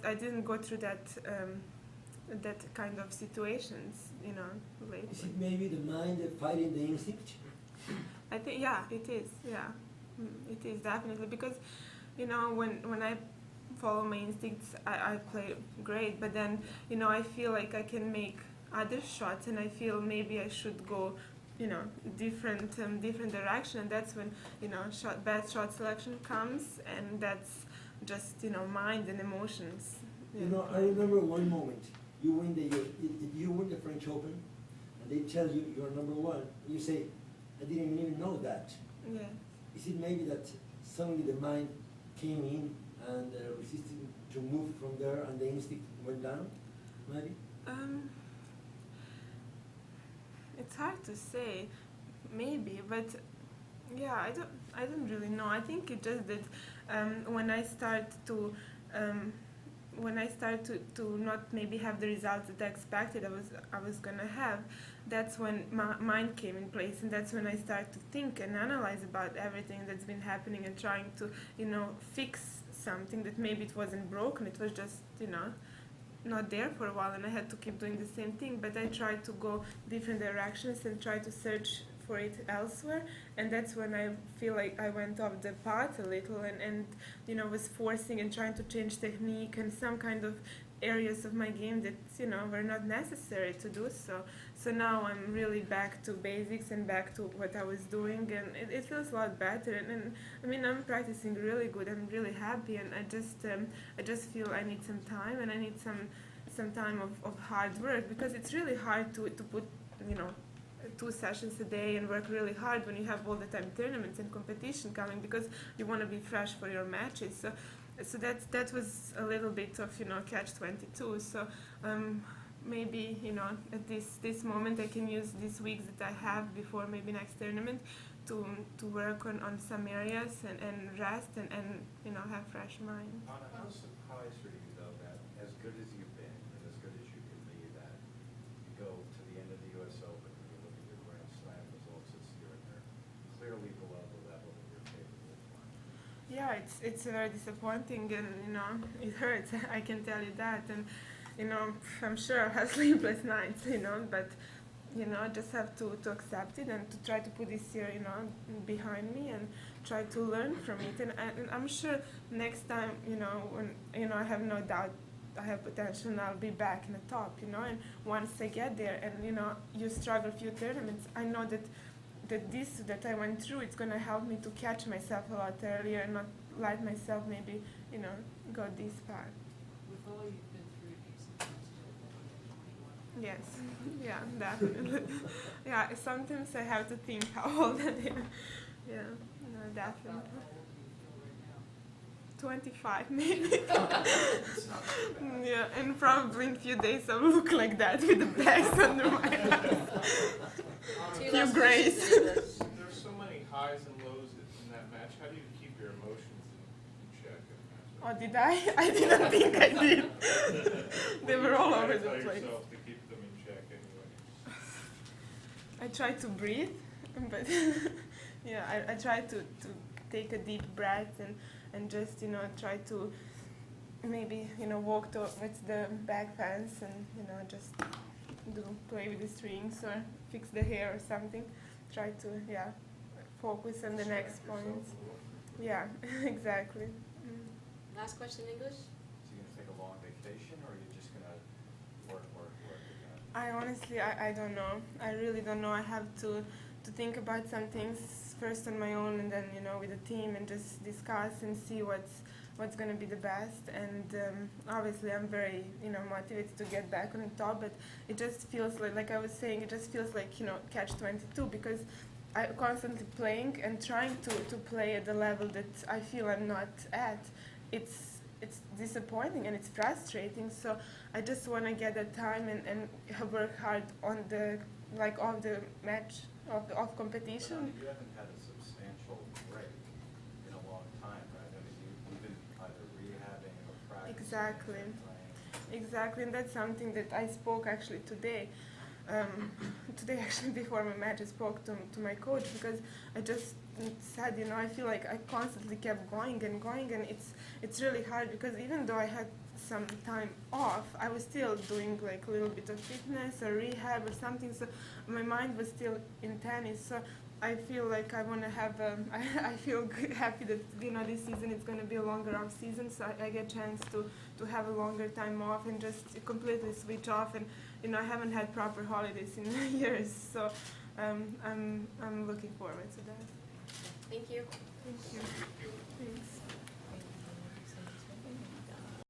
I didn't go through that kind of situations, lately. Is it maybe the mind fighting the instinct? I think, yeah, it is. Yeah, it is definitely, because, when I follow my instincts, I play great. But then, I feel like I can make other shots, and I feel maybe I should go, different direction. And that's when, bad shot selection comes, and that's just, mind and emotions. I remember one moment. You win the French Open, and they tell you you're number one. You say, I didn't even know that. Yeah. Is it maybe that suddenly the mind came in and resisted to move from there, and the instinct went down? Maybe. It's hard to say, maybe, but yeah, I don't really know. I think it just that when I start to not maybe have the results that I expected I was gonna have, that's when my mind came in place, and that's when I started to think and analyze about everything that's been happening, and trying to fix something that maybe it wasn't broken, it was just not there for a while, and I had to keep doing the same thing. But I tried to go different directions and try to search for it elsewhere, and that's when I feel like I went off the path a little, and was forcing and trying to change technique and some kind of areas of my game that were not necessary to do so. So now I'm really back to basics and back to what I was doing, and it feels a lot better. And I mean, I'm practicing really good. I'm really happy, and I just feel I need some time, and I need some time of hard work, because it's really hard to put 2 sessions a day and work really hard when you have all the time tournaments and competition coming, because you want to be fresh for your matches. So that was a little bit of catch-22. So maybe at this moment I can use these weeks that I have before maybe next tournament to work on some areas and rest and have fresh mind. Anna, how surprised are you though that as good as you've been and as good as you can be, that you go to the end of the U.S. Open and you look at your Grand Slam results this year and they're clearly below the level that you're capable of playing? Yeah, it's very disappointing, and it hurts. I can tell you that, and I'm sure I have sleepless nights, but I just have to accept it and to try to put this year behind me and try to learn from it. And I'm sure next time when I have no doubt I have potential, and I'll be back in the top, and once I get there and you struggle a few tournaments, I know that this that I went through, it's going to help me to catch myself a lot earlier and not let myself maybe, go this far. With all you've been through, do you sometimes feel like you're 21? Yes, yeah, definitely. Yeah, sometimes I have to think how old I am. Yeah, no, definitely. How old do you feel right now? 25 maybe. Yeah, and probably in a few days I'll look like that with the bags under my eyes. Few grays. There's so many highs and lows in that match. How do you keep your emotions in check in a match? Oh, did I? I didn't think I did. They were all over the Tell place. yourself to keep them in check anyway. I try to breathe, but yeah, I try to take a deep breath and just try to maybe walk towards the back fence and just play with the strings or fix the hair or something. Try to focus on the next points. Yeah, exactly. Last question in English? So you going to take a long vacation, or are you just going to work again? I honestly, I don't know. I really don't know. I have to think about some things first on my own, and then with the team, and just discuss and see what's going to be the best. And obviously I'm very motivated to get back on the top, but it just feels like I was saying, it just feels like catch-22, because I'm constantly playing and trying to play at the level that I feel I'm not at. It's disappointing and it's frustrating, so I just want to get that time and work hard on the off the match of competition. But, I mean, you haven't had a substantial break in a long time, right? I mean, you've been either rehabbing or practicing. Exactly. Or playing. Exactly, and that's something that I spoke actually today. Today, actually, before my match, I spoke to my coach, because I just sad, you know. I feel like I constantly kept going and going, and it's really hard because even though I had some time off, I was still doing like a little bit of fitness or rehab or something. So my mind was still in tennis. So I feel like I want to have. I feel happy that, you know, this season it's going to be a longer off season, so I get a chance to have a longer time off and just completely switch off. And you know, I haven't had proper holidays in years, so I'm looking forward to that. Thank you. Thank you. Thanks.